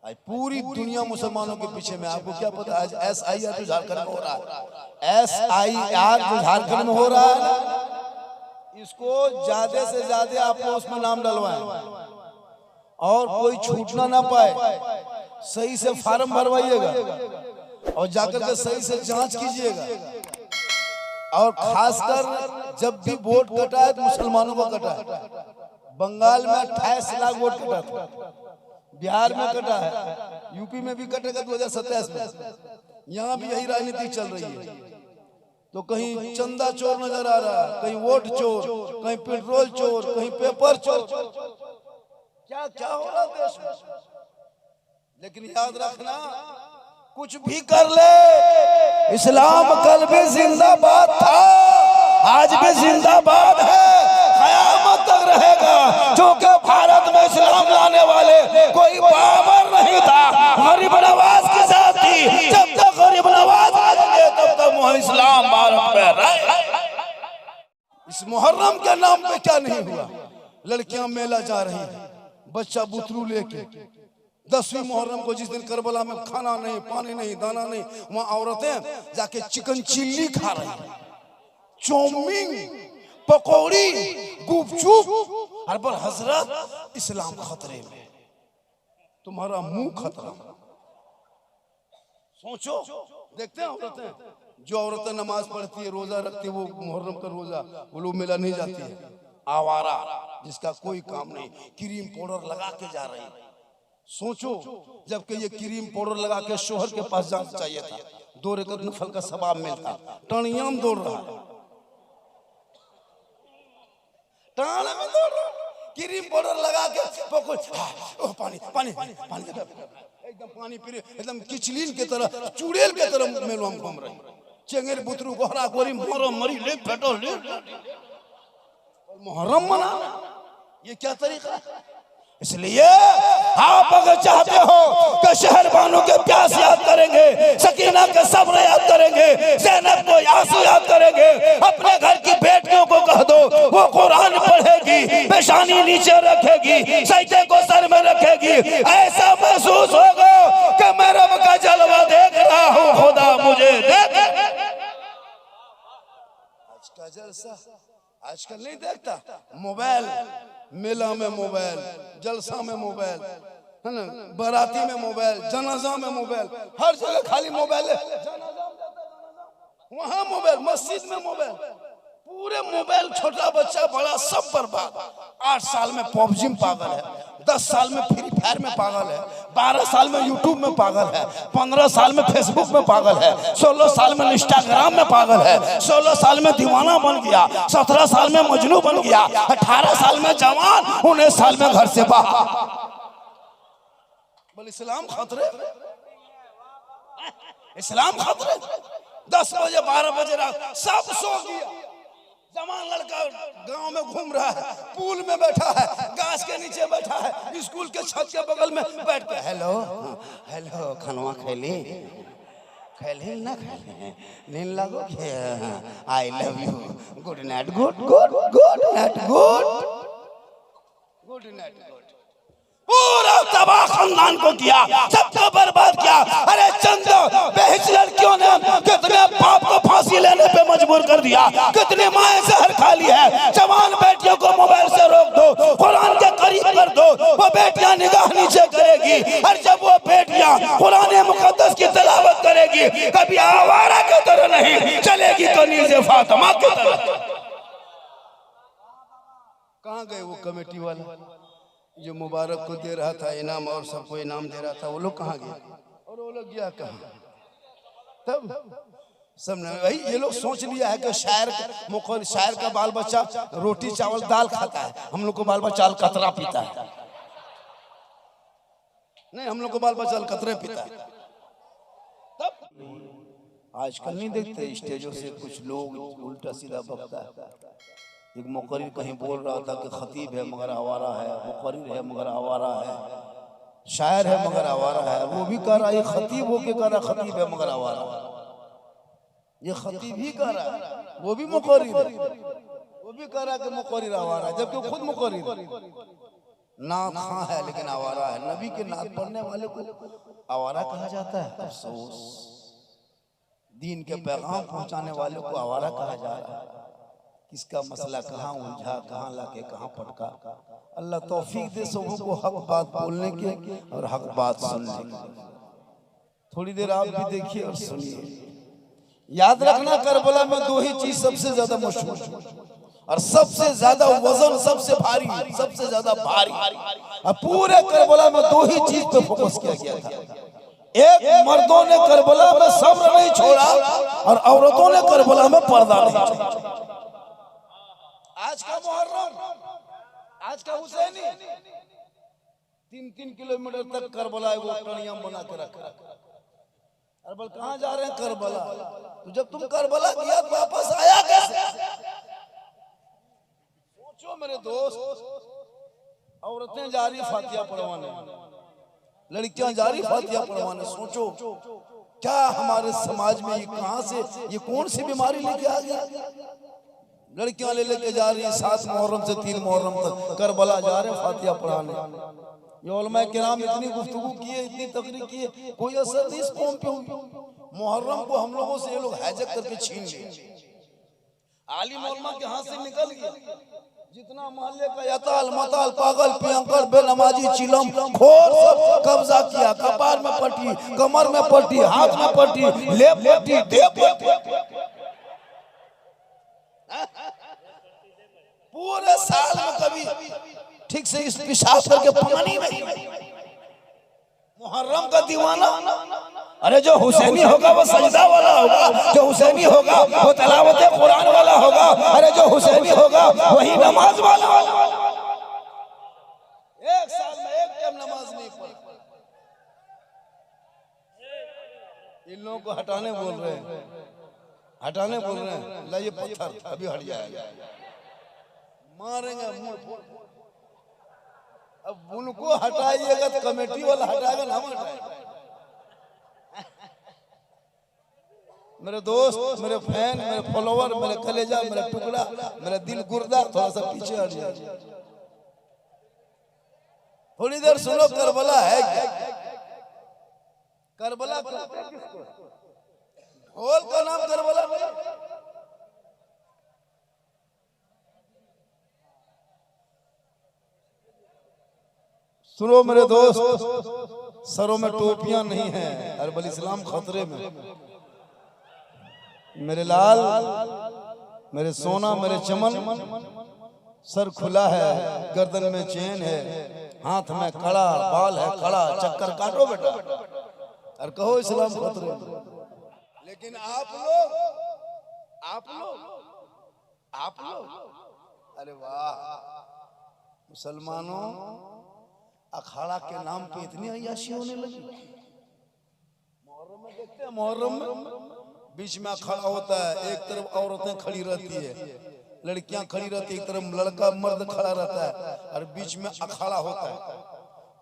आज पूरी दुनिया मुसलमानों के पीछे में। आपको क्या पता आज SIR जो झारखंड में हो रहा है, SIR जो झारखंड में हो रहा है, इसको ज्यादा से ज्यादा आप लोग उसमें नाम डलवाएं और कोई छूटना ना पाए। सही से फार्म भरवाइएगा और जाकर के सही से जांच कीजिएगा। और खासकर जब भी वोट कटा है तो मुसलमानों को कटा है। बंगाल में 28 लाख वोट कटा था, बिहार में कटा है, यूपी में भी कटेगा 2027 में। यहाँ भी यही राजनीति चल रही है। तो कहीं चंदा चोर नजर आ रहा है, कहीं वोट चोर, कहीं पेट्रोल चोर, कहीं पेपर चोर। क्या क्या हो रहा है देश में। लेकिन याद रखना, कुछ भी कर ले, इस्लाम कल भी जिंदाबाद था, आज भी जिंदाबाद है, कयामत तक रहेगा। क्योंकि भारत में इस्लाम लाने वाले कोई बाबर नहीं था, गरीब नवाज के साथ थी। जब तक गरीब नवाज आएंगे तब तक इस्लाम भारत में रहे। इस मुहर्रम के नाम पे क्या नहीं हुआ। लड़कियां मेला जा रही है, बच्चा बुतरू लेके। 10वीं मुहर्रम को जिस दिन करबला में खाना नहीं, पानी नहीं, दाना नहीं, वहां औरतें जाके चिकन चिल्ली खा रही है, चाउमीन, पकौड़ी, गुपचुप। अरे पर हजरत, इस्लाम खतरे में, तुम्हारा मुंह खतरा। सोचो, देखते हैं औरतें, जो औरतें नमाज पढ़ती है, रोजा रखती है, वो मुहर्रम का रोजा, वो लोग मेला नहीं जाती है। आवारा जिसका कोई काम नहीं, क्रीम पाउडर लगा के जा रही है। सोचो, जबकि ये क्रीम पाउडर लगा के शोहर के पास जाना चाहिए था, 2 रकात नफल का सवाब मिलता। टणियाम दौड़ रहा है, टाने में दौड़ रहा, क्रीम पाउडर लगा के पानी पानी पानी एकदम पानी पी, एकदम किचलीन के तरह, चुड़ैल के तरह मेलों में घूम रहे। चेंगेर बुतरू गोहरा गोरी मोरम मरी ले पेटो ले मुहर्रम मना, ये क्या तरीका है। इसलिए आप अगर चाहते हो कि शहरबानों के प्यास याद करेंगे, सकीना के सब्र याद करेंगे, ज़ैनब को आंसू याद करेंगे, अपने घर की बेटियों को कह दो वो कुरान पढ़ेगी, पेशानी नीचे रखेगी, सजदे को सर में रखेगी, ऐसा महसूस होगा कि मैं रब का जलवा देख रहा हूँ, खुदा मुझे देख। आज का जलसा आजकल नहीं देखता, मोबाइल, मेला में मोबाइल, जलसा में मोबाइल, है ना, बाराती में मोबाइल, जनाजा में मोबाइल, हर जगह खाली मोबाइल है। वहां मोबाइल, मस्जिद में मोबाइल, पूरे मोबाइल, छोटा बच्चा बड़ा सब बर्बाद। 8 साल में पबजी में पागल है, 10 साल में फ्री फायर में पागल है, 12 साल में यूट्यूब में पागल है, 15 साल में फेसबुक में पागल है, 16 साल में इंस्टाग्राम में पागल है, 16 साल में दीवाना बन गया, 17 साल में मजनू बन गया, 18 साल में जवान, 19 साल में घर से बाहर। बोल इस्लाम खतरे, इस्लाम खतरे। 10 बजे 12 बजे रात सब सो गया, जवान लड़का गांव में घूम रहा है, पूल में बैठा है, गाछ के नीचे बैठा है, स्कूल के छत के बगल में बैठ के हेलो हेलो खनवा खेली खेली ना खेली, नींद लगो, I love you, good night, good good good night, good good night, good. पूरा तबाह खानदान को किया, सबको बर्बाद किया। अरे चंद बेहिच लड़कियों ने कितने बाप को फांसी लेने पे मजबूर कर दिया, कितनी माएं जहर खा ली है। जवान बेटियों को मोबाइल से रोक दो, कुरान के करीब कर दो, वो बेटियां निगाह नीचे करेगी। और जब वो बेटियां कुरान मुकद्दस की तिलावत करेगी, कभी आवारा की तरह नहीं चलेगी, कनीज़े फातिमा की तरह। कहाँ गए वो कमेटी वाला जो मुबारक को दे रहा था इनाम और सबको इनाम दे रहा था, वो लोग कहाँ गए और वो लोग गया कहाँ। तब सब भाई ये लोग सोच लिया है कि शायर का बाल बच्चा रोटी चावल दाल खाता है, हम लोग को बाल बच्चा कतरा पीता है। नहीं, हम लोग को बाल बच्चा कतरे पीता है। तब आजकल नहीं देखते स्टेजों से कुछ लोग उल्टा सीधा बकता है। एक मुकर्रिर कहीं बोल रहा था कि खतीब है मगर आवारा है, मुकर्रिर है मगर आवारा है, शायर है मगर आवारा है। वो भी कह रहा है, ये खतीब होके कह रहा खतीब है मगर आवारा, ये खतीब ही कह रहा है, वो भी मुकर्रिर है, वो भी कह रहा है कि मुकर्रिर आवारा है, जबकि खुद मुकर्रिर। नाक हाँ है लेकिन आवारा है। नबी के नाक पढ़ने वाले को आवारा कहा जाता है। अफसोस, दीन के पैगाम पहुंचाने वाले को आवारा कहा जा रहा है। किसका मसला कहाँ उलझा, कहाँ लाके कहाँ पटका। अल्लाह तौफीक दे सबों को हक बात बोलने के और हक बात सुनने के। थोड़ी देर आप भी देखिए और सुनिए। याद रखना, करबला में दो ही चीज सबसे ज्यादा मशहूर और सबसे ज्यादा वजन, सबसे भारी, सबसे ज्यादा भारी, और पूरे करबला में दो ही चीज पे फोकस किया गया था। एक, मर्दों ने करबला में सब्र नहीं छोड़ा और औरतों ने करबला में पर्दा नहीं छोड़ा। आज का मुहर्रम, आज का हुसैनी 3-3 किलोमीटर तक करबला वो टणियां बना के रखा। अरे बोल कहाँ जा रहे हैं? करबला। तो जब तुम करबला किया तो वापस आया कैसे? सोचो मेरे दोस्त, औरतें जा रही फातिहा पढ़वाने, लड़कियां जा रही फातिहा पढ़वाने। सोचो क्या हमारे समाज में ये कहां से, ये कौन सी बीमारी लेके आ गया? लड़कियां लेके जा रही है 7 मुहर्रम से 3 मुहर्रम तक करबला जा रहे हैं फातिहा पढ़ाने। ये उलमा किराम इतनी गुफ्तगू किए, इतनी तकरीर किए, कोई असर नहीं इस कौम पे हुई। मुहर्रम को हम लोगों से ये लोग हैजक करके छीन लिए। आलिम उलमा के हाथ से निकल गया। जितना मोहल्ले का यताल मताल पागल पियंकर बेनमाजी चिलम खोर सब कब्जा किया। कपार में पट्टी, कमर में पट्टी, हाथ में पट्टी, लेप पट्टी, देह पट्टी। पूरे साल में कभी ठीक से इस पेशाब करके पानी नहीं। मुहर्रम का दीवाना। अरे जो हुसैनी होगा वो सजदा वाला होगा, जो हुसैनी होगा वो तिलावत कुरान वाला होगा, अरे जो हुसैनी होगा वही नमाज वाला। एक साल में एक टाइम नमाज नहीं पढ़। इन लोगों को हटाने बोल रहे हैं, हटाने बोल रहे हैं। ला ये पत्थर अभी हट जाएगा, मारेंगे मुंह। अब उनको हटाइएगा तो कमेटी वाला हटाएगा ना, हम हटाएगा। मेरे दोस्त, मेरे फैन, मेरे फॉलोवर, मेरे कलेजा, मेरा टुकड़ा, मेरा दिल गुर्दा थोड़ा सा पीछे हट जाए। थोड़ी देर सुनो, करबला है क्या? करबला होल का नाम करबला नहीं। सुनो मेरे दोस्त, सरों में टोपियां नहीं हैं, अरबल इस्लाम खतरे में। मेरे लाल, मेरे सोना, मेरे चमन, सर खुला है, गर्दन में चेन है, हाथ में कड़ा, बाल है खड़ा, चक्कर काटो बेटा और कहो इस्लाम खतरे में। लेकिन आप लोग, अरे वाह मुसलमानों, अखाड़ा के नाम पे इतनी अय्याशी होने लगी। मुहर्रम में देखते हैं, मुहर्रम में बीच में अखाड़ा होता है। एक तरफ औरतें खड़ी रहती है, लड़कियां खड़ी रहती है, एक तरफ लड़का मर्द खड़ा रहता है और बीच में अखाड़ा होता है।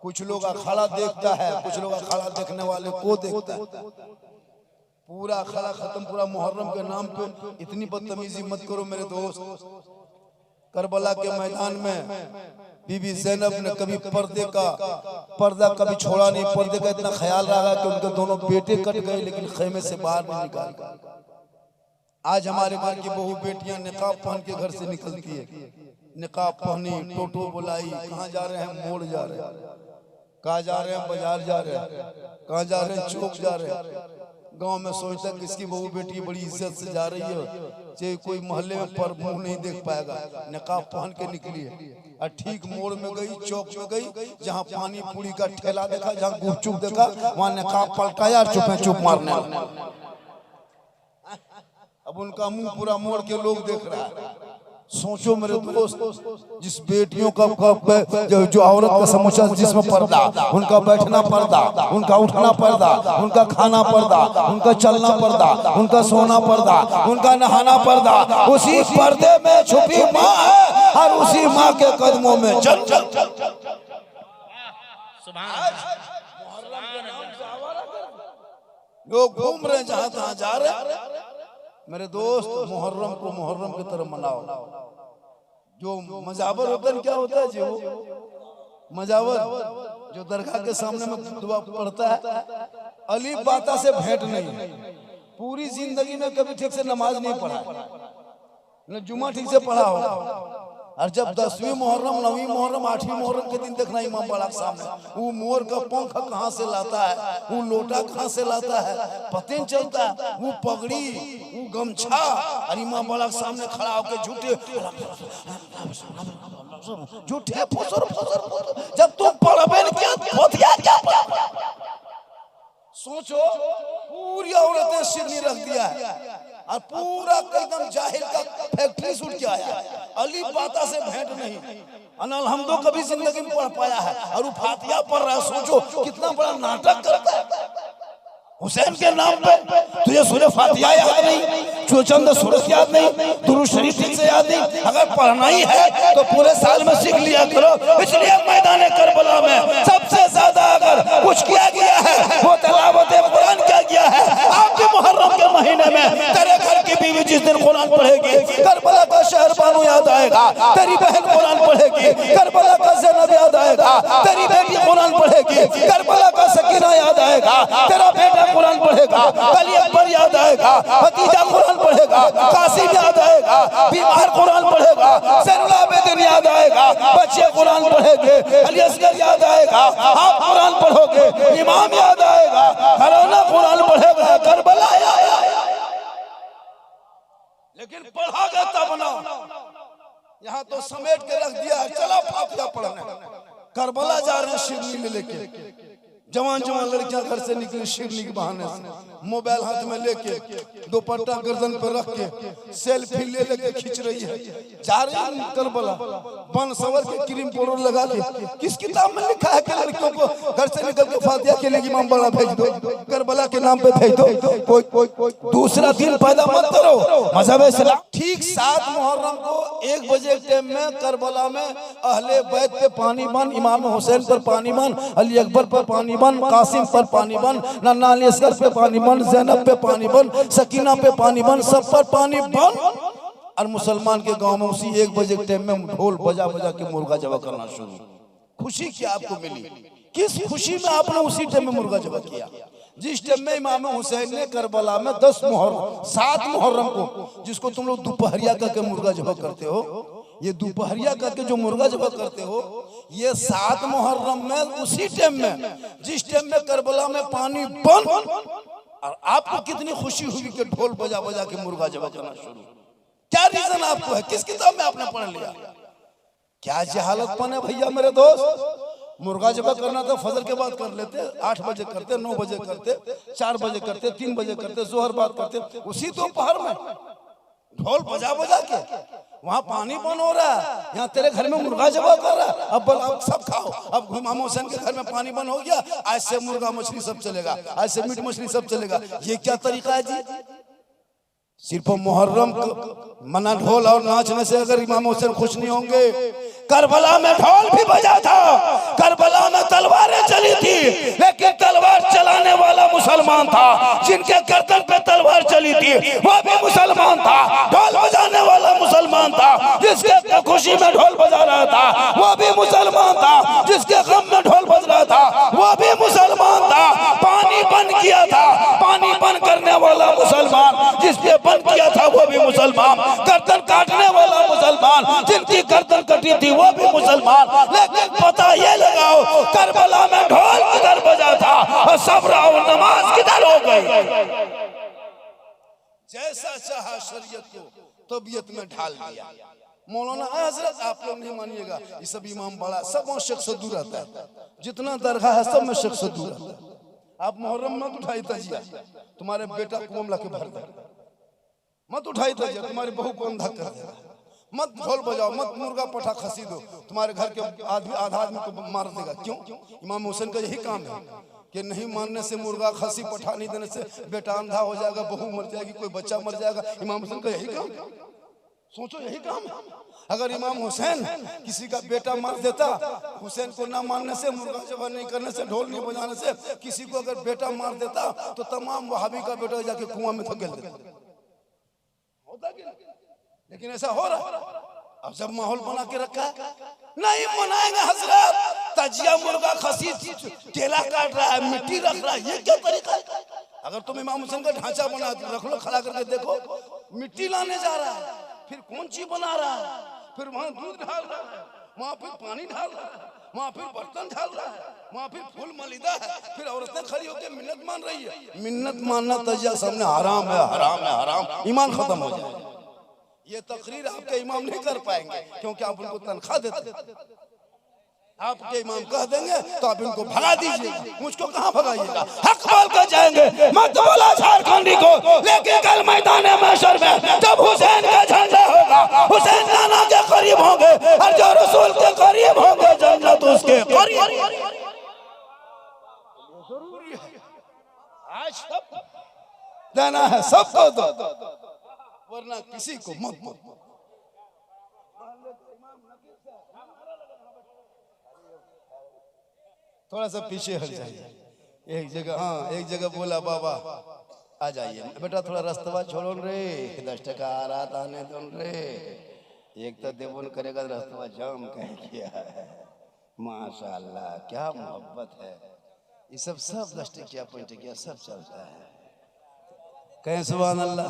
कुछ लोग अखाड़ा देखता है, कुछ लोग अखाड़ा देखने वाले को देखता है। पूरा अखाड़ा खत्म, पूरा मुहर्रम के नाम पे इतनी बदतमीजी मत करो मेरे दोस्त। करबला के मैदान में बीबी ज़ैनब ने कभी पर्दा कभी छोड़ा नहीं। पर्दे का इतना ख्याल रहा कि उनके दोनों बेटे कट गए लेकिन खेमे से बाहर नहीं निकाल। आज हमारे घर की बहू बेटियां निकाब पहन के घर से निकलती है। निकाब पहनी, टोटो बुलाई, कहाँ जा रहे हैं? मोड़ जा रहे हैं। कहाँ जा रहे हैं? बाजार जा रहे हैं। कहाँ जा रहे हैं? चौक जा रहे हैं। गांव में सोचता है किसकी बहू बेटी बड़ी इज्जत से जा रही है, चाहे कोई मोहल्ले में पर मुंह नहीं देख पाएगा। निकाब पहन के निकली है और ठीक मोड़ में गई, चौक में गई, जहाँ पानी पूरी का ठेला देखा, जहाँ गुपचुप देखा, वहाँ निकाब पलटाया और चुपे चुप मारने। अब उनका मुंह पूरा मोड़ के लोग देख रहा है। सोचो मेरे दोस्त, जिस बेटियों का जो औरत का समूचा जिसमें पर्दा, उनका बैठना पर्दा, उनका उठना पर्दा, उनका खाना पर्दा, उनका चलना पर्दा, उनका सोना पर्दा, उनका नहाना पर्दा, उसी पर्दे में छुपी माँ है और उसी माँ के कदमों में जन्नत। लोग घूम रहे हैं जहां तहां जा रहे हैं। मेरे दोस्त, मुहर्रम को मुहर्रम की तरह मनाओ। जो मजाबर होता है क्या होता है जी, वो मजावर जो दरगाह के सामने में दुआ पढ़ता है, अली बाता से भेंट नहीं, पूरी जिंदगी में कभी ठीक से नमाज नहीं पढ़ा, न जुमा ठीक से पढ़ा हो। और जब 10वीं मुहर्रम, 9वीं मुहर्रम, 8वीं मुहर्रम के दिन देखना इमाम बाड़ा के सामने, वो मोर का पंख कहाँ से लाता है, वो लोटा कहाँ से लाता है, पता नहीं चलता। वो पगड़ी, वो गमछा, और इमाम बाड़ा के सामने खड़ा होकर झूठे झूठे फुसर फुसर फुसर। जब तुम पढ़बे न किया क्या पढ़ा? सोचो, पूरी औरतें सिरनी रख दिया है और पूरा एकदम जाहिल का फैक्ट्री छूट के आया। अली बाता से भेंट नहीं, अनल हम तो कभी जिंदगी में पढ़ पाया है, और वो फातिहा पढ़ रहा है। सोचो कितना बड़ा नाटक करता है। हुसैन के नाम पे तुझे सूरह फातिहा याद नहीं, चंद सूरत याद नहीं, दुरूद शरीफ ठीक से याद नहीं। अगर पढ़ना ही है तो पूरे साल में सीख लिया करो। इसलिए मैदान करबला में सबसे ज्यादा अगर कुछ किया गया है वो तिलावत कुरान किया गया है। आपके मुहर्रम के महीने में तेरे घर की बीवी जिस दिन कुरान पढ़ेगी, करबला का शहर बानू याद आएगा। तेरी बहन कुरान पढ़ेगी, करबला का ज़ैनब याद आएगा। तेरी बेटी कुरान पढ़ेगी, करबला का सकीना याद आएगा। तेरा बेटा कुरान पढ़ेगा, अली अकबर याद आएगा। भतीजा कुरान पढ़ेगा, कासिम याद आएगा। बीमार कुरान पढ़ेगा, ज़ैनुल आबिदीन याद आएगा। बच्चे कुरान पढ़ेंगे, अली असगर याद आएगा। आप कुरान पढ़ोगे, इमाम याद आएगा। घराना कुरान पढ़ेगा, करबला याद आएगा। लेकिन पढ़ागा तब ना, यहाँ तो समेट के रख दिया है। चला फातिहा पढ़ने, करबला जा रहे हैं शिरनी लेके। जवान जवान लड़कियां घर से निकली शिरनी के बहाने से, मोबाइल हाथ में लेके, दुपट्टा गर्दन पर रख के सेल्फी ले लेके खींच रही है। जा रही है करबला, बन सवर के क्रीम पाउडर लगा के। किस किताब में लिखा है कि लड़कियों को घर से निकल के फातिहा के लिए इमाम बाड़ा भेज दो, करबला के नाम पे भेज दो। कोई दूसरा दिन पैदा मत करो मजहब इस्लाम। ठीक 7 मुहर्रम को 1 बजे टाइम में करबला में अहले बैत पे पानी बन, इमाम हुसैन पर पानी बन, अली अकबर पर पानी बन, कासिम पर पानी बन, नन्ना अली असगर पे पानी बन, ज़ैनब पे पानी बन, सकीना पे पानी बन, सब पर पानी बन। और मुसलमान के गांव में उसी 1 बजे के टाइम में ढोल बजा बजा के मुर्गा जबा करना शुरू। खुशी क्या आपको मिली? किस खुशी में आपने उसी टाइम में मुर्गा जबा किया? जिस टाइम में इमाम हुसैन ने करबला में 7 मुहर्रम को, जिसको तुम लोग दोपहरिया करके मुर्गा जबा करते हो, ये दोपहरिया करके जो मुर्गा जबा करते हो, ये 7 मुहर्रम में उसी टाइम में जिस टाइम में करबला में पानी बंद, और आपको कितनी खुशी हुई कि ढोल बजा बजा के मुर्गा जबा करना शुरू। क्या रीजन आपको है? किस किताब में आपने पढ़ लिया? क्या जहालतपन है भैया मेरे दोस्त। मुर्गा जबा करना तो फजर के बाद कर लेते, 8 बजे करते, 9 बजे करते, 4 बजे करते, 3 बजे करते, जोहर बाद करते। उसी दोपहर में ढोल बजा बजा के वहाँ पानी बन हो रहा है, यहाँ तेरे घर में मुर्गा जबा कर रहा है। अब सब खाओ। अब इमाम हुसैन के घर में पानी बन हो गया, आज से मुर्गा मछली सब चलेगा, आज से मीट मछली सब चलेगा। ये क्या तरीका है जी? सिर्फ मुहर्रम मना ढोल और नाचने से अगर इमाम हुसैन खुश नहीं होंगे। करबला में ढोल भी बजा था, करबला में तलवारें चली थी, लेकिन तलवार चलाने वाला मुसलमान था। जिनके गर्दन पे तलवार चली थी वो भी मुसलमान था। ढोल बजाने वाला मुसलमान था, जिसके खुशी में ढोल बजा रहा था वो भी मुसलमान था। जिसके गम में ढोल बज रहा था वो भी मुसलमान था। पानी बंद किया था, पानी बंद करने वाला मुसलमान, जिसने बंद किया था वो भी मुसलमान। गर्दन काटने वाला मुसलमान, जिनकी गर्दन कटी थी वो भी मुसलमान। लेकिन पता ये लगाओ, करबला में ढोल किधर बजा था और सब्र और नमाज किधर हो गई। जैसा चाहा शरीयत को तबीयत में ढाल दिया। मौलाना हजरत आप लोग नहीं मानिएगा, ये सब इमाम बड़ा सब शख्स दूर रहता है। जितना दरगाह है सब में शख्स दूर रहता है। आप मुहर्रम मत उठाई तजिया, तुम्हारे बेटा को मामला के भर दे। मत उठाई तजिया, तुम्हारी बहू को अंधा कर देगा। मत ढोल बजाओ, मत मुर्गा पठा खसी दो, तुम्हारे घर के आधा आदमी को मार देगा। क्यों? इमाम हुसैन का यही काम है कि नहीं मानने से, मुर्गा खसी पठा नहीं देने से बेटा अंधा हो जाएगा, बहू मर जाएगी, कोई बच्चा मर जाएगा। इमाम हुसैन का यही काम है। सोचो यही काम है। अगर इमाम हुसैन किसी का बेटा मार देता, हुसैन को ना मानने से, मुर्गा जबा नहीं करने से, ढोल नहीं बजाने से किसी को अगर बेटा मार देता तो तमाम वहाबी का बेटा जाके कुआं में धकेल देता। होता कि नहीं? लेकिन ऐसा हो रहा। अब जब माहौल बना के रखा है, नहीं मनाएंगे हजरत, तजिया मुर्गा खसी केला काट रहा है, मिट्टी रख रहा है, ये क्या तरीका है? अगर तुम इमाम हुसैन का ढांचा बना रख लो, खड़ा करके देखो, मिट्टी लाने जा रहा है, फिर कौन चीज बना रहा है, फिर वहां दूध ढाल रहा है, वहां फिर पानी ढाल रहा है, वहां फिर बर्तन ढाल रहा है, वहां फिर फूल मलिदा है, फिर औरतें खड़ी होकर मिन्नत मान रही है। मिन्नत मानना तजिया सामने हराम है, हराम है, हराम, ईमान खत्म हो जाए। ये तकरीर आपके इमाम नहीं कर पाएंगे क्योंकि आप उनको तनख्वाह देते हैं। आपके इमाम कह देंगे तो आप इनको भगा दीजिए, मुझको कहां भगाइएगा? हक बोल कर जाएंगे, मत बोला झारखंडी को, लेकिन कल मैदान महशर में जब हुसैन का झंडा होगा, हुसैन नाना के करीब होंगे और जो रसूल के करीब होंगे जन्नत उसके करीब। जरूरी है आज सब देना है, सबको दो, वरना किसी को मत। थोड़ा सा पीछे हट जाइए, एक जगह, हाँ एक जगह बोला बाबा आ जाइए बेटा, थोड़ा रास्ता छोड़ो रे, 10 टका आ रहा था आने दो रे, एक तो देवन करेगा रास्ता जाम कह किया है। माशाल्लाह क्या मोहब्बत है, ये सब 10 टकिया 5 टकिया सब चलता है। कहें सुभान अल्लाह।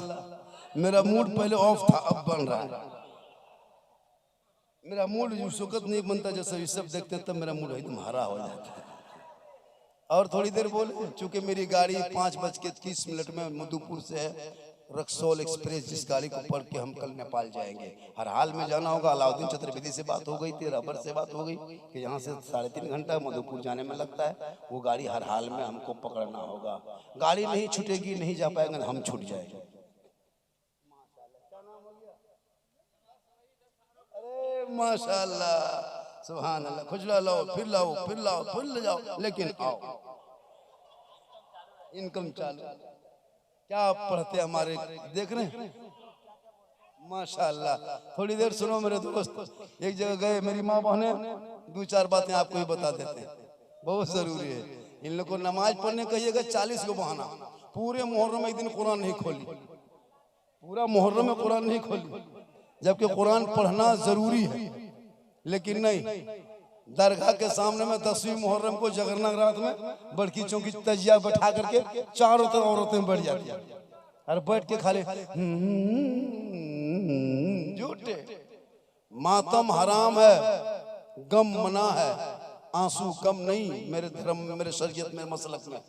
मेरा मूड पहले ऑफ था, अब बन रहा है। मेरा मूड उस वक्त नहीं बनता जैसे ये सब देखते हैं, तब मेरा मूड एकदम हरा हो जाता है। और थोड़ी देर बोले, चूंकि मेरी गाड़ी 5:30 में मधुपुर से है, रक्सौल एक्सप्रेस, जिस गाड़ी को पढ़ के हम कल नेपाल जाएंगे, हर हाल में जाना होगा। अलाउद्दीन चतुर्वेदी से बात हो गई थी, रबर से बात हो गई कि यहाँ से 3.5 घंटा मधुपुर जाने में लगता है, वो गाड़ी हर हाल में हमको पकड़ना होगा। गाड़ी नहीं छूटेगी, नहीं जा पाएंगे, हम छूट जाएंगे। अरे माशाल्लाह सुभान अल्लाह, खुजला लाओ, फिर लाओ, फिर लाओ, फिर ले जाओ, लेकिन आओ इनकम चालू। क्या पढ़ते हमारे देख रहे हैं माशाल्लाह। थोड़ी देर सुनो मेरे दोस्त, एक जगह गए, मेरी माँ बहने 2-4 बातें आपको ही बता देते हैं, बहुत जरूरी है। इन लोग को नमाज पढ़ने कहिएगा 40 को बहाना, पूरे मुहर्रम में एक दिन कुरान नहीं खोली, पूरा मुहर्रम में कुरान नहीं खोली, जबकि कुरान पढ़ना जरूरी है। लेकिन नहीं, दरगाह के सामने में 10वीं मुहर्रम को जगरना रात में बड़की चौकी तजिया बैठा करके चारों तरफ औरतें बैठ जाती है और बैठ के खाली झूठे। मातम हराम है, गम मना है, आंसू कम नहीं मेरे धर्म में, मेरे शरीयत में, मसलक में।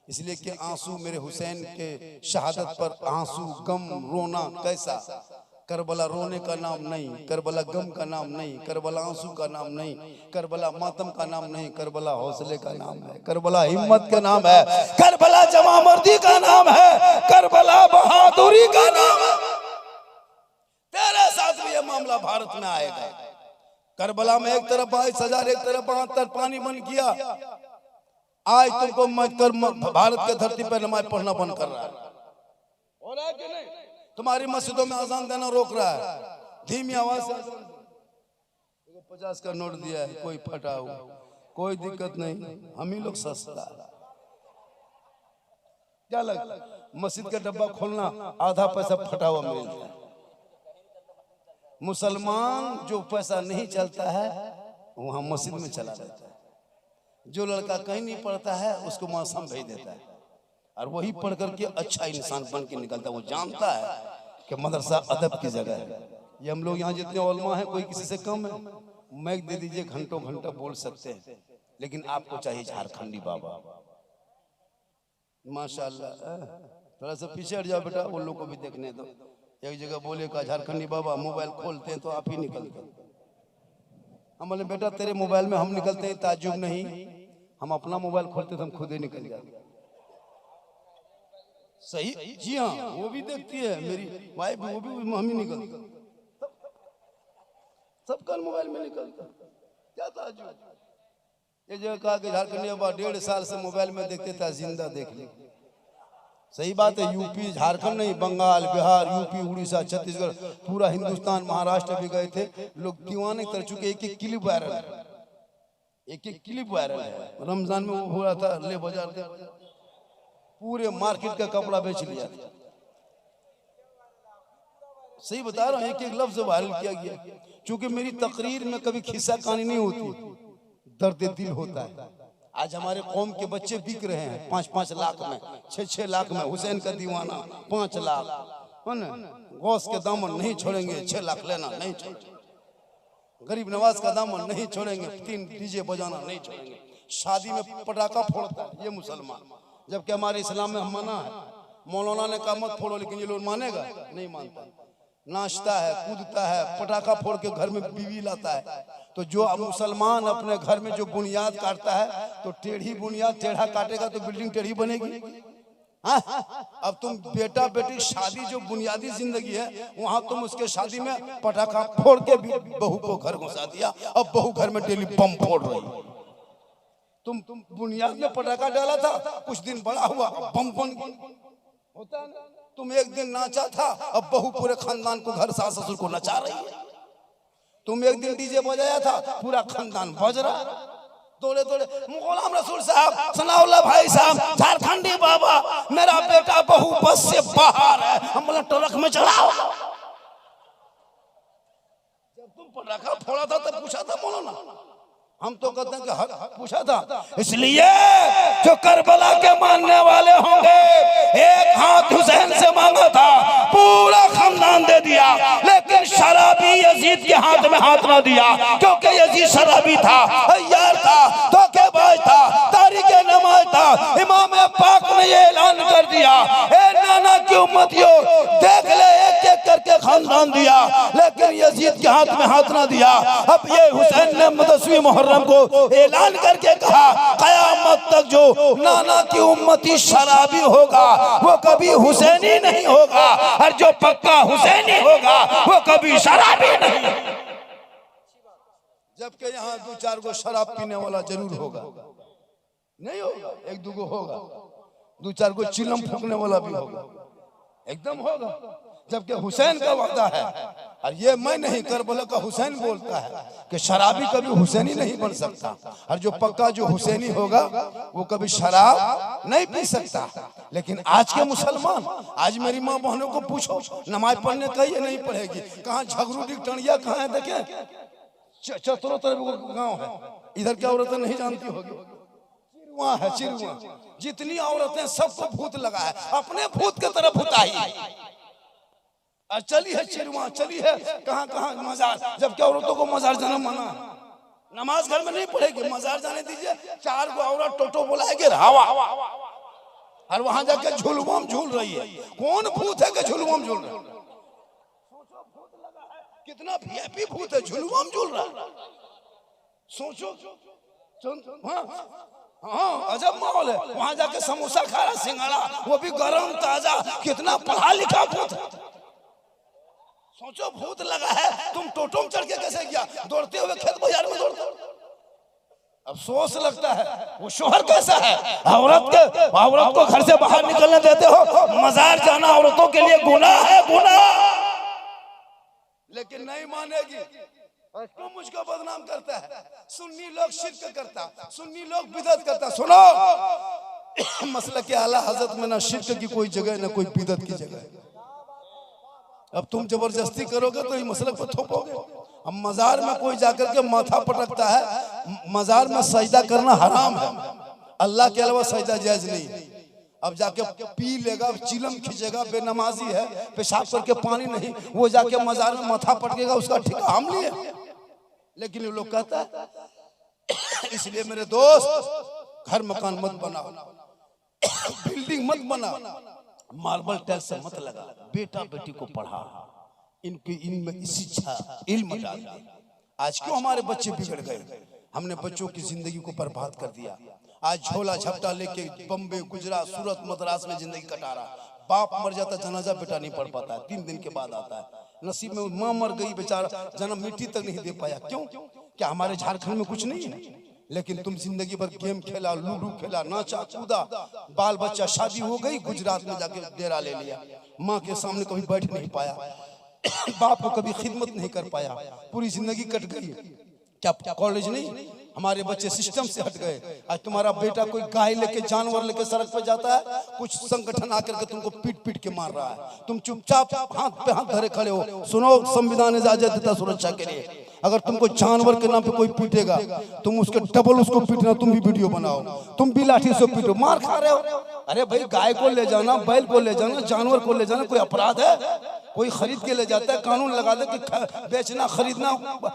इसलिए कि आंसू मेरे हुसैन के शहादत पर आंसू गम रोना कैसा, करबला रोने का नाम नहीं, करबला गम का नाम नहीं, करबला आंसू का नाम नहीं, करबला मातम का नाम नहीं, करबला हौसले का नाम है, करबला हिम्मत का नाम है, करबला जमामर्दी का नाम है, करबला बहादुरी का नाम है। तेरे साथ भी ये मामला भारत में आएगा। करबला में एक तरफ 22,000, एक तरफ 72 पानी बंद किया। आज तुमको मत कर, भारत के धरती पर नमाज पढ़ना बंद कर रहा है, हो रहा है कि नहीं? तुम्हारी मस्जिदों में अजान देना रोक रहा है, धीमी आवाज से 50 का नोट दिया है, कोई फटा हुआ, कोई दिक्कत नहीं, हम ही लोग सस्ता। क्या लगता, मस्जिद का डब्बा खोलना, आधा पैसा फटा हुआ मिलता है। मुसलमान जो पैसा नहीं चलता है वहां मस्जिद में चला जाता है। जो लड़का कहीं नहीं पढ़ता है उसको मौसम भेज देता है, और वही पढ़ करके अच्छा इंसान बन के निकलता है। वो जानता है कि मदरसा अदब की जगह है। ये हम लोग यहाँ जितने उलमा हैं, कोई किसी से कम है। मैक दे दीजिए, घंटों घंटा बोल सकते हैं, लेकिन आपको चाहिए झारखंडी बाबा। माशाल्लाह। थोड़ा सा पीछे हट जाओ बेटा, उन लोग को भी देखने दो। एक जगह बोले का झारखंडी बाबा मोबाइल खोलते हैं तो आप ही निकलते हैं। हम बोले बेटा तेरे मोबाइल में हम निकलते हैं ताज्जुब नहीं, हम अपना मोबाइल खोलते तो हम खुद ही निकल जाते। सही, जी हाँ, वो भी देखती है मेरी वाइफ, वो भी हम ही निकलते, सबका मोबाइल में निकलता। क्या ताज्जुब। ये जगह कहा कि झारखंडी बाबा 1.5 साल से मोबाइल में देखते था, जिंदा देख ले। सही बात है। यूपी, झारखंड नहीं, बंगाल, बिहार, यूपी, उड़ीसा, छत्तीसगढ़, पूरा हिंदुस्तान, महाराष्ट्र भी गए थे लोग, दीवाने कर चुके। एक एक क्लिप वायरल है, एक एक क्लिप वायरल है। रमजान में वो हो रहा था, ले बाजार के पूरे मार्केट का कपड़ा बेच लिया। सही बता रहा हूँ, एक एक लफ्ज वायरल किया गया। क्योंकि मेरी तकरीर में कभी खिस्सा कहानी नहीं होती, दर्द दिल होता है। आज हमारे कौम के बच्चे बिक रहे हैं 5-5 लाख में, 6-6 लाख में। हुसैन का दीवाना 5 लाख, गौस के दामन नहीं छोड़ेंगे, 6 लाख लेना नहीं छोड़ेंगे। गरीब नवाज का दामन नहीं छोड़ेंगे, 3 डीजे बजाना नहीं छोड़ेंगे। शादी में पटाखा फोड़ता है ये मुसलमान, जबकि हमारे इस्लाम में मना है। मौलाना ने कहा मत फोड़ो, लेकिन ये लोग मानेगा नहीं मानता। नाचता है, कूदता है, पटाखा फोड़ के घर में बीवी लाता है। तो जो मुसलमान अपने घर में जो बुनियाद काटता है, तो टेढ़ी बुनियाद टेढ़ा काटेगा तो बिल्डिंग टेढ़ी बनेगी। हाँ? अब तुम बेटा बेटी शादी जो बुनियादी जिंदगी है, वहां तुम उसके शादी में पटाखा फोड़ के भी बहू को घर घुसा दिया। अब बहू घर में डेली बम फोड़ रही है। तुम बुनियाद में पटाखा डाला था, कुछ दिन बड़ा हुआ बम बन होता है ना। तुम एक दिन नाचा था, अब बहू पूरे खानदान को, घर सास ससुर को नचा रही है। तुम एक दिन डीजे बजाया था, पूरा खानदान बज रहा है। दौड़े दौड़े गुलाम रसूल साहब, सनाउल्लाह भाई साहब, झारखंडी बाबा, मेरा बेटा बहू बस से बाहर है, हम बोला ट्रक में चढ़ाओ। जब तुम पटाखा फोड़ा था तब पूछा था मौलाना? हम तो कहते हैं कि पूछा था। इसलिए जो करबला के मानने वाले होंगे, एक हाथ हुसैन से मांगा था, पूरा खानदान दे दिया, लेकिन शराबी यजीद के हाथ में हाथ ना दिया, क्योंकि यजीद शराबी था, अय्यार था, धोखेबाज था, तारीके नमाज था। इमाम पाक ने ये ऐलान कर दिया, ए नाना की उम्मतियों, देख ले एक एक करके खानदान दिया, लेकिन यजीद के हाथ में हाथ ना दिया। अब ये हुसैन ने 10वीं मुहर्रम को ऐलान करके कहा, कयामत तक जो नाना की उम्मती शराबी होगा वो कभी हुसैनी नहीं होगा, और जो पक्का हुसैनी होगा वो कभी शराबी नहीं। जबकि यहाँ 2-4 गो शराब पीने वाला जरूर होगा, नहीं होगा, 1-2 गो होगा, 2-4 गो चिलम फूकने वाला भी होगा, एकदम होगा। जबकि हुसैन का वादा है, और ये मैं नहीं, करबला का हुसैन बोलता है कि शराबी कभी हुसैनी नहीं बन सकता, और जो पक्का जो हुसैनी होगा वो कभी शराब नहीं पी सकता। लेकिन आज के मुसलमान, आज मेरी माँ बहनों को पूछो, नमाज पढ़ने का ये नहीं पढ़ेगी, कहाँ झगरूडी टंडिया कहाँ है, देखें चतुरों तरफ गाँव है, इधर क्या औरतें नहीं जानती होगी, चिरवा है चिरवा। जितनी औरतें सबको भूत लगा है, अपने भूत की तरफ भूताई, और चली है चिरवा, चली है कहाँ कहाँ मजार। जबकि औरतों को मजार जाना मना, नमाज घर में नहीं पढ़ेगी, मजार जाने दीजिए। 4 गो औरत टोटो बुलाएगी हवा, और वहां जाके झुलवाम झूल रही है। कौन भूत है कि झुलवाम झूल रहा है? कितना वीआईपी भूत है, झुलवाम झूल रहा है। सोचो, हाँ अजब माहौल है। वहां जाके समोसा खा रहा, सिंघाड़ा, वो भी गरम ताजा। कितना पढ़ा लिखा भूत है। सोचो भूत लगा है, तुम टोटो में चढ़ के कैसे गया? दौड़ते हुए खेत बाजार में दौड़ते। अफसोस लगता है वो शोहर कैसा है। औरत को घर से बाहर निकलने देते हो, मजार जाना औरतों के लिए गुनाह है, गुनाह। लेकिन नहीं मानेगी, क्यों मुझको बदनाम करता है? सुन्नी लोग शिर्क करता, सुन्नी लोग बिदअत करता। सुनो, मसला के आला हजरत में ना शिर्क की कोई जगह, ना कोई बिदअत की जगह। अब तुम जबरदस्ती करोगे तो ये मसले को थोपोगे। अब मजार में कोई जाकर के माथा पटकता है, मजार में सजदा करना हराम है, अल्लाह के अलावा सजदा जायज नहीं। अब जाके पी लेगा, चिलम खींचेगा, बेनमाजी है, पेशाब करके पानी नहीं, वो जाके मजार में माथा पटकेगा, उसका ठिका हम लिए। लेकिन ये लोग कहता है। इसलिए मेरे दोस्त, घर मकान मत बनाओ, बिल्डिंग मत बनाओ, मार्बल टाइल से मत लगा, बेटा बेटी को पढ़ा, इनकी इनमें शिक्षा इल्म डाल दे। आज क्यों हमारे बच्चे बिगड़ गए? हमने बच्चों की जिंदगी को बर्बाद कर दिया। आज झोला झपटा लेके बम्बे, गुजरात, सूरत, मद्रास में जिंदगी कटा रहा। बाप मर जाता, जनाजा बेटा नहीं पढ़ पाता है, 3 दिन के बाद आता है। नसीब में माँ मर गई, बेचारा जन्म मिट्टी तक नहीं दे पाया। क्यों? क्या हमारे झारखंड में कुछ नहीं है? लेकिन तुम जिंदगी भर गेम खेला, लूडो खेला, नाचा कूदा, बाल बच्चा, शादी हो गई, गुजरात में जाके डेरा ले लिया। माँ के सामने कभी बैठ नहीं पाया, बाप को कभी खिदमत नहीं कर पाया, पूरी जिंदगी कट गई। क्या कॉलेज नहीं, हमारे बच्चे सिस्टम से हट गए। आज तुम्हारा बेटा कोई गाय लेके जानवर लेके सड़क पे जाता है, कुछ संगठन आकर के तुमको पीट पीट के मार रहा है, तुम चुपचाप हाथ पे हाथ धरे खड़े हो। सुनो, संविधान इजाजत देता सुरक्षा के लिए। अगर तुमको जानवर के नाम पे कोई पीटेगा, तुम उसके डबल उसको पीटना, तुम भी वीडियो बनाओ, तुम भी लाठी से पीटो, मार खा रहे हो। अरे भाई, गाय को ले जाना, बैल को ले जाना, जानवर को ले जाना कोई अपराध है? कोई खरीद के ले जाता है, कानून लगा दे कि बेचना खरीदना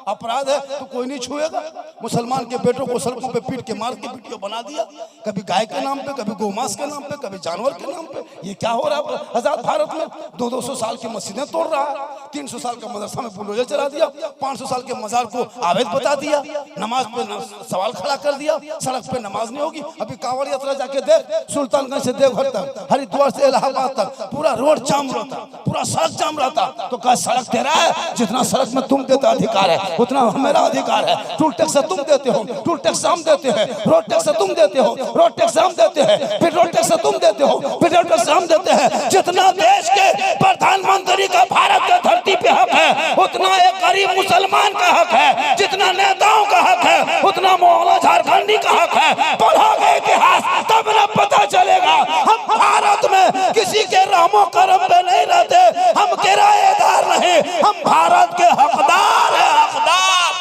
अपराध है तो कोई नहीं छुएगा। मुसलमान के बेटों को सड़कों पे पीट के मार के वीडियो बना दिया, कभी गाय के नाम पे, कभी गौमांस के नाम पे, कभी जानवर के नाम पे। ये क्या हो रहा है आजाद भारत में? 200-200 साल की मस्जिदें तोड़ रहा है, 300 साल का मदरसा में बुलडोजर चला दिया, 500 साल के मजार को अवैध बता दिया, नमाज पे सवाल खड़ा कर दिया, सड़क पे नमाज नहीं होगी। अभी कांवड़ यात्रा जाके देख, सुल्तानगंज से देवघर तक, हरिद्वार से इलाहाबाद तक पूरा रोड जाम रहता, पूरा सड़क जाम रहता। तो क्या सड़क तेरा है? जितना सड़क में तुम देते अधिकार है उतना मेरा अधिकार है। टूल टैक्स तुम देते हो, टूल टैक्स हम देते हैं। रोड टैक्स तुम देते हो, रोड टैक्स हम देते हैं। पेट्रोल टैक्स तुम देते हो, पेट्रोल टैक्स हम देते हैं। जितना देश के प्रधानमंत्री का भारत की धरती पे हक है, उतना एक गरीब मुसलमान का हक है। जितना नेताओं का हक है, उतना मोहल्ला झारखंडी का हक है। पढ़ोगे इतिहास तब न पता चलेगा। हम भारत में किसी के रहमो करम पे नहीं रहते, हम किराएदार नहीं, हम भारत के हकदार हैं, हकदार।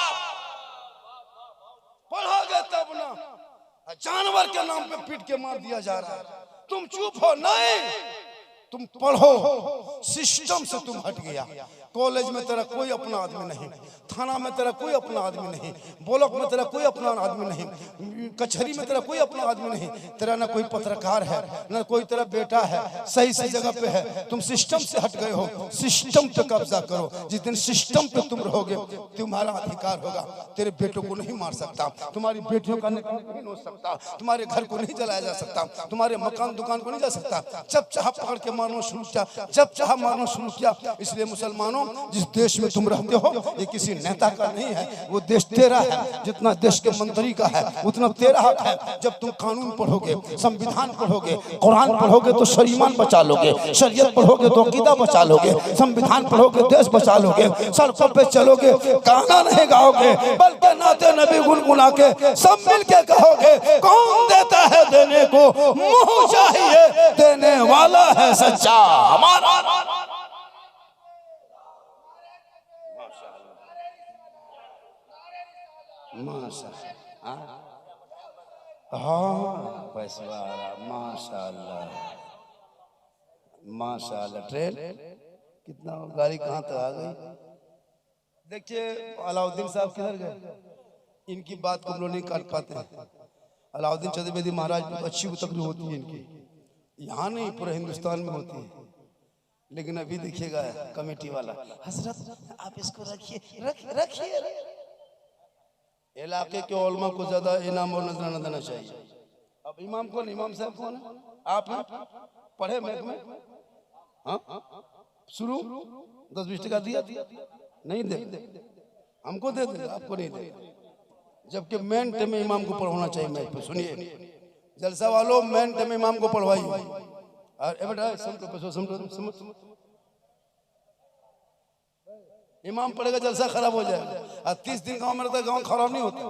पढ़ोगे तब ना। जानवर के नाम पे पीट के मार दिया जा रहा है, तुम चुप हो? नहीं, तुम पढ़ो। सिस्टम से तुम हट गया। कॉलेज में तेरा कोई अपना आदमी नहीं, थाना में तेरा कोई अपना आदमी नहीं, ब्लॉक में तेरा कोई अपना आदमी नहीं, कचहरी में तेरा कोई अपना आदमी नहीं। तेरा ना कोई पत्रकार है, ना कोई तेरा बेटा है, सही सही जगह पे है। तुम सिस्टम से हट गए हो। सिस्टम पे कब्जा करो। जिस दिन सिस्टम पे तुम रहोगे, तुम्हारा अधिकार होगा। तेरे बेटों को नहीं मार सकता, तुम्हारी बेटियों का निकाह नहीं हो सकता, तुम्हारे घर को नहीं जलाया जा सकता, तुम्हारे मकान दुकान को नहीं जा सकता। जब चाह पकड़ के मारना शुरू किया, जब चाह मारना शुरू किया। इसलिए मुसलमानों, जिस देश में तुम रहते हो, ये किसी नेता का नहीं है, वो देश तेरा है। जितना देश के मंत्री का है उतना तेरा हक है। जब तुम कानून पढ़ोगे, संविधान पढ़ोगे, कुरान पढ़ोगे तो शरीमान बचा लोगे, शरीयत पढ़ोगे तो अकीदा बचा लोगे, संविधान पढ़ोगे देश बचा लोगे। सड़कों पे चलोगे, गाना नहीं गाओगे, बल्कि नाते नबी गुनगुना के सब मिल के कहोगे, कौन देता है देने को, मुंह चाहिए देने वाला है सच्चा हमारा। माशाअल्लाह, हाँ माशाअल्लाह, माशाअल्लाह। ट्रेन कितना, गाड़ी कहाँ तक आ गई? देखिए, अलाउद्दीन साहब किधर गए? इनकी बात को हम लोग नहीं काट पाते हैं। अलाउद्दीन चतुर्वेदी महाराज अच्छी तकरीर होती है इनकी, यहाँ नहीं पूरे हिंदुस्तान में होती है। लेकिन अभी देखिएगा कमेटी वाला, हजरत आप इसको रखिए, रखिए। इलाके के उलमा को ज्यादा इनाम और नजराना देना चाहिए। अब इमाम कौन? इमाम साहब कौन है? आप हैं? पढ़े महक में? हाँ, शुरू 10-20 टका दिया नहीं दे, हमको दे दे, आपको नहीं दे। जबकि मेन टाइम में इमाम को पढ़ाना चाहिए। मैच पे सुनिए, जलसा वालों, मेन टाइम में इमाम को पढ़वाइए। और इमाम पढ़ेगा, जलसा खराब हो जाएगा। और 30 दिन गांव में रहता है, गांव खराब नहीं होता।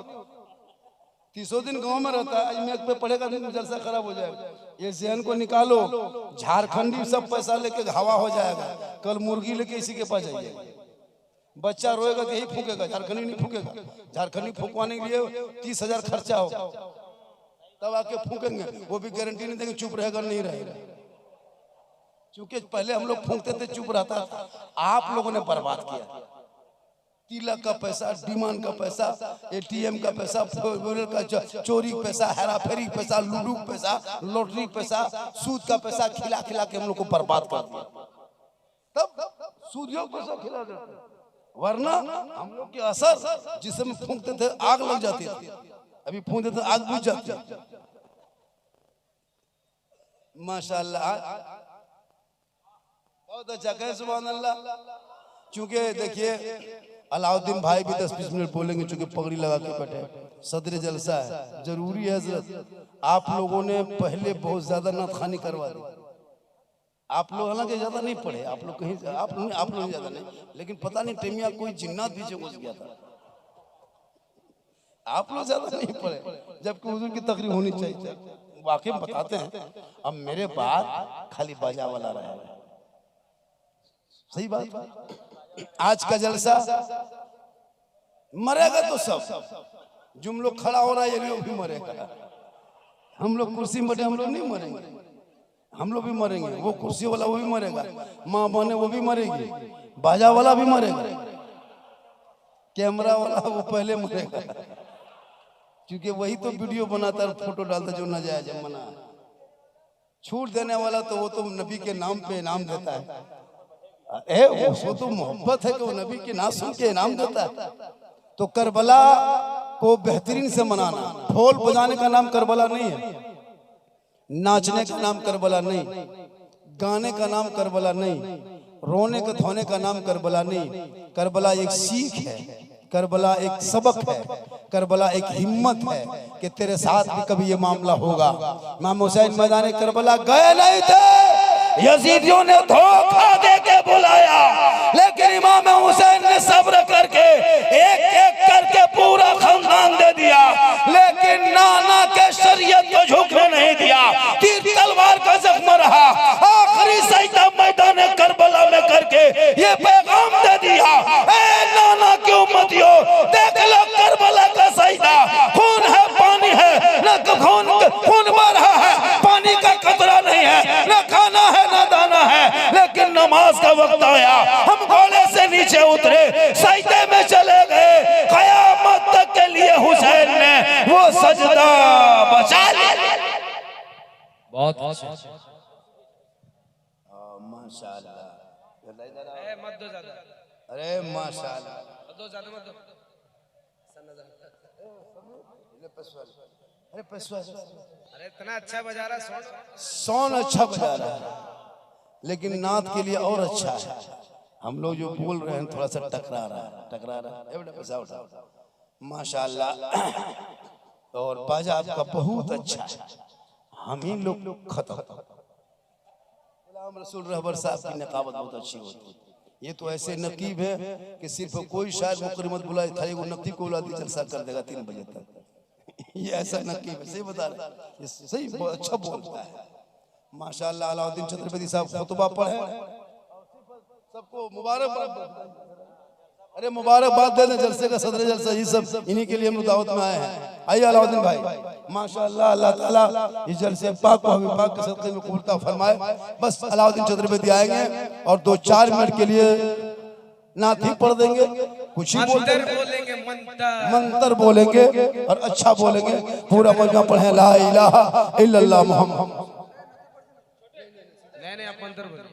30 दिन गांव में रहता है, आज मैच पे पढ़ेगा नहीं, जलसा खराब हो जाएगा। ये जहन को निकालो। झारखंडी सब पैसा लेके हवा हो जाएगा। कल मुर्गी लेके इसी के पास जाइए, बच्चा रोएगा तो यही फूकेगा, झारखंडी नहीं फूकेगा। झारखंडी फूकवाने के लिए 30,000 खर्चा हो, तब आके फूकेंगे। वो भी गारंटी नहीं देंगे चुप रहेगा नहीं रहेगा। क्योंकि पहले हम लोग फूंकते थे, चुप रहता था। आप लोगों ने बर्बाद किया। तिलक का पैसा, डिमांड का पैसा, एटीएम का पैसा, का चोरी पैसा, हेराफेरी पैसा, लूडू पैसा, लॉटरी पैसा, सूद का पैसा खिला खिला के हम लोग को बर्बाद कर दिया। तब सूदियों को पैसा खिला देते, वरना हम लोग के असर जिसमें फूंकते थे आग लग जाती थी, अभी फूंकते थे आग बुझ जाती। माशाअल्लाह, बहुत अच्छा कहे सुभान अल्लाह। चूंकि देखिए, अलाउद्दीन भाई भी 10-20 मिनट बोलेंगे, चूंकि पगड़ी लगा के बैठे, सदर जलसा है, जरूरी है। हजरत, आप लोगों ने पहले बहुत ज्यादा नाथखानी करवा दी। आप लोग हालांकि ज्यादा नहीं पढ़े, आप लोग कहीं, आप लोग ज्यादा नहीं, लेकिन पता नहीं टेमिया कोई जिन्नात पीछे घुस गया था। आप लोग ज्यादा नहीं पढ़े, जबकि हुजूर की तकरीर होनी चाहिए। वाकई में बताते हैं, अब मेरे बाद खाली बाजा वाला रहेगा। सही बात। आज का जलसा मरेगा तो सब, जो हम लोग खड़ा हो रहा है ये लोग भी मरेगा। हम लोग कुर्सी में बैठे, हम लोग नहीं मरेंगे, हम लोग भी मरेंगे। वो कुर्सी वाला वो भी मरेगा, माँ बहने वो भी मरेगी, बाजा वाला भी मरेगा, कैमरा वाला वो पहले मरेगा, क्योंकि वही तो वीडियो बनाता है, फोटो डालता जो नाजायज मना। छूट देने वाला तो वो तो नबी के नाम पे इनाम देता है, उसको तो मोहब्बत है कि वो नबी के नाम सुन के इनाम देता है। तो करबला को बेहतरीन से मनाना, ढोल बजाने का नाम करबला नहीं है, नाचने का नाम करबला नहीं, गाने का नाम करबला नहीं, रोने का धोने का नाम करबला नहीं। करबला एक सीख है, करबला एक सबक है, करबला एक हिम्मत है कि तेरे साथ भी कभी ये मामला होगा। इमाम हुसैन मैदान करबला गए नहीं थे, यजीदियों ने धोखा दे के बुलाया, लेकिन इमाम हुसैन ने सब्र करके एक एक करके पूरा खानदान दे दिया, लेकिन नाना के शरीयत को झुकने नहीं दिया। तीर तलवार का जख्म रहा, आखिरी सजदा मैदान करबला में करके ये पैगाम दे दिया, ए नाना की उम्मतियों, देख लो करबला का सजदा, खून है पानी है, न खून बह रहा है, पानी का कतरा नहीं है, न खाना है न दाना है, लेकिन नमाज का वक्त आया, हम घोड़े से नीचे उतरे, सजदे में चले गए, कयामत तक के लिए हुसैन ने वो सजदा बचा लिया। बहुत माशाअल्लाह, मत दो ज्यादा, अरे माशाअल्लाह, दो ज्यादा मत दो। अरे इतना अच्छा बजा रहा, सोन अच्छा बजा रहा है, लेकिन नात के लिए और अच्छा है। हम लोग जो बोल रहे हैं थोड़ा सा टकरा रहा है। माशाअल्लाह, और बाजा आपका बहुत अच्छा है, हम ही लोग खत्म। गुलाम रसूल रहबर साहब की नकाबत बहुत अच्छी होती है। ये तो ऐसे नकीब है कि सिर्फ कोई शायर मुकरमत बुलाए, खाली वो नकीब को बुला दी जलसा कर देगा 3 बजे तक। ये ऐसा नकीब है, सही बता रहे, ये सही बहुत अच्छा बोलता है। माशाअल्लाह, अलाउद्दीन छत्रपति साहब खुतबा पढ़े, सबको मुबारकबाद। अरे मुबारकबाद दे दें, जलसे का सदर जलसा, ये सब इन्हीं के लिए हम दावत में आए हैं। आइए अलाउद्दीन भाई, माशाअल्लाह, अल्लाह ताला इस जलसे पाक को हबीब पाक के सदक़े में कबूलता फरमाए। बस अलाउद्दीन छत्रपति आएंगे और 2-4 मिनट के लिए नात ही पढ़ देंगे, कुछ ही बोलेंगे, मंतर बोलेंगे और अच्छा बोलेंगे। पूरा मजमा पढ़े ला इलाहा इल्लल्लाह मुहम्मद। नहीं आप मंतर बोलो।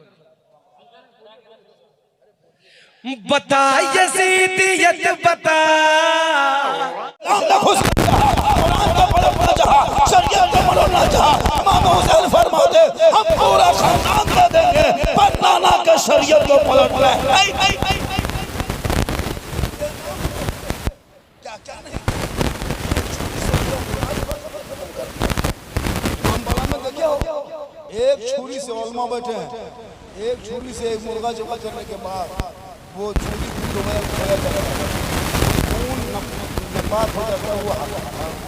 बता यजीदियत बता, फरमाते हम पूरा खानदान दे देंगे, पर नाना के शरीयत को पलट रहे। एक छुरी से उलमा बैठे हैं, एक छुरी से एक मुर्गा जबा करने के बाद वो छुरी खून नपाक हो जाता है, वो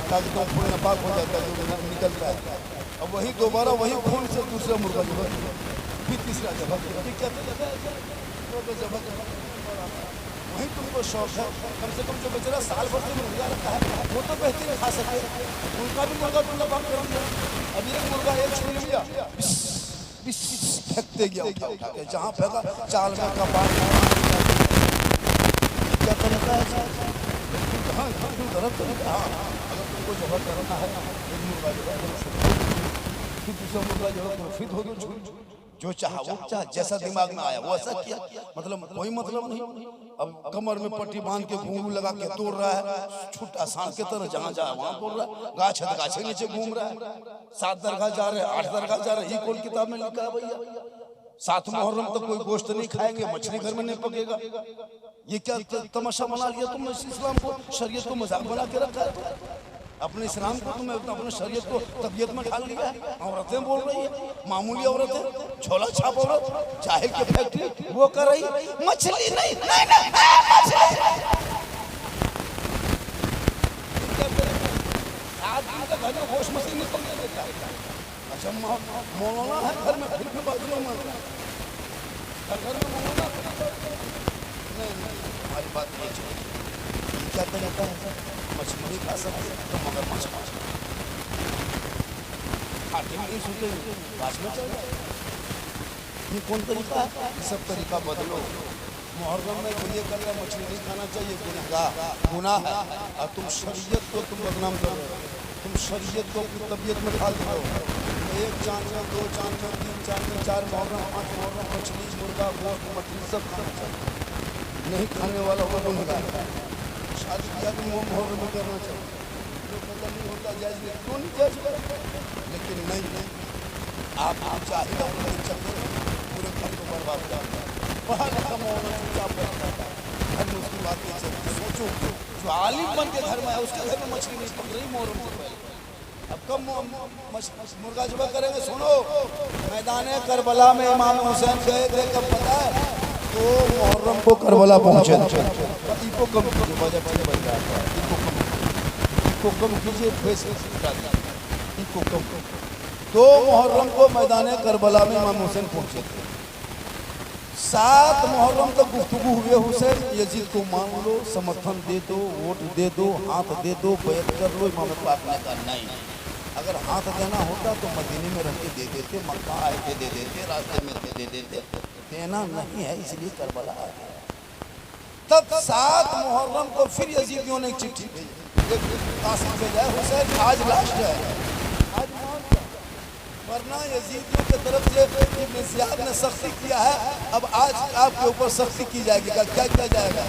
ताकतों खून नपाक हो जाता है, जो निकलता है। अब वही दोबारा वही खून से दूसरा मुर्गा जबा, फिर तीसरा जबा, वही तुमको शौक है। कम से कम जो बेचारा साल भर से मुर्गा रखा है वो तो बेहतरीन खा सके, उनका भी मुर्गा तुम नपाक करोगे। अभी एक मुर्गा एक छुरी लिया, फेंकते गया, उठा के जहाँ फेंका चाल में का पानी क्या तरीका है। अगर तुमको जबरदस्त करना है, एक मुर्गा फिर दूसरा मुर्गा जो फिर हो गया, जो चाहा वो चाह, जैसा दिमाग में आया वो ऐसा किया, मतलब कोई मतलब नहीं। अब कमर में पट्टी बांध के घूंघू लगा के तोड़ रहा है, छुट्टा सांड के तरह जहाँ जाए वहाँ बोल रहा है, गाछ है गाछे नीचे घूम रहा है, 7 दरगाह जा रहे हैं, 8 दरगाह जा रहे हैं। ये कौन किताब में लिखा है भैया? 7 मुहर्रम तक कोई गोश्त नहीं खाएंगे, मछली घर में नहीं पकेगा। ये क्या तमाशा बना लिया तुमने? इस्लाम को, शरीयत को मजाक बना के रखा है। अपने इस्लाम को तुमने अपने शरीयत को तबीयत में ढाल लिया है। औरतें बोल रही है, मामूली औरतें, झोला छाप औरत, जाहिल की फैक्ट्री वो कर रही, मछली नहीं, नहीं, नहीं, मछली बेटा घर में वॉश मशीन निकल गया बेटा। अच्छा मौलाना है घर में, फिर भी बाथरूम में घर में मौलाना नहीं, हमारी बात ये चलेगी। क्या तरीका है? मछली खा सकते तो मगर मछ खाते नहीं सूते बात में चल जाए। ये कौन तरीका है? ये सब तरीका बदलो। मुहर्रम में तो ये कर रहे मछली नहीं खाना चाहिए, गुनाह है। और तुम शरीयत को तुम बदनाम कर रहे हो, तुम शरीयत को अपनी तबीयत में ढाल रहे हो। एक चांद में, दो चांद में, तीन चांद में, 4 मुहर्रम, 5 मुहर्रम मछली, मुर्गा, गोश्त, मछली सब खाना चाहिए। नहीं खाने वाला वो गुनहगार है। शादी ब्याह भी मुहर्रम में करना चाहिए। जो मतलब नहीं होता जायज़ नहीं, क्यों नहीं जायज़ कर? लेकिन नहीं, आप चाहिए चक्कर पूरे घर को बर्बाद कर दें। पढ़ा लिखा मौलाना चुपचाप बैठा था, घर में उसकी बातें चलती। सोचो जो आलिम बन के घर में है उसके घर में मछली नहीं पक रही मुहर्रम से पहले। अब कब मुर्गा ज़िबा करेंगे? सुनो, मैदान करबला में इमाम हुसैन गए थे, कब पता है? तो मुहर्रम को करबला पहुँचे। इको कम कीजिए, वजह बन रहा है, इको कम कीजिए, इको कम। तो मुहर्रम को मैदान करबला में इमाम हुसैन पहुँचे थे। 7 मुहर्रम तक गुफ्तगू हुए हुसैन यजीद को मान लो, समर्थन दे दो, वोट दे दो, हाथ दे दो, बैत कर लो। इमाम पाक ने कहा नहीं, अगर हाथ देना होता तो मदीने में रह के दे देते, मक्का आए थे दे देते, रास्ते में थे दे देते, देना नहीं है इसलिए करबला आ गया। तब 7 मुहर्रम को फिर यजीदियों ने एक चिट्ठी भेजी, एक कासिम भेजा है, हुसैन आज लास्ट है, आज वरना यजीदियों की तरफ से इब्न ज़ियाद ने सख्ती किया है, अब आज आपके ऊपर सख्ती की जाएगी। क्या किया जाएगा?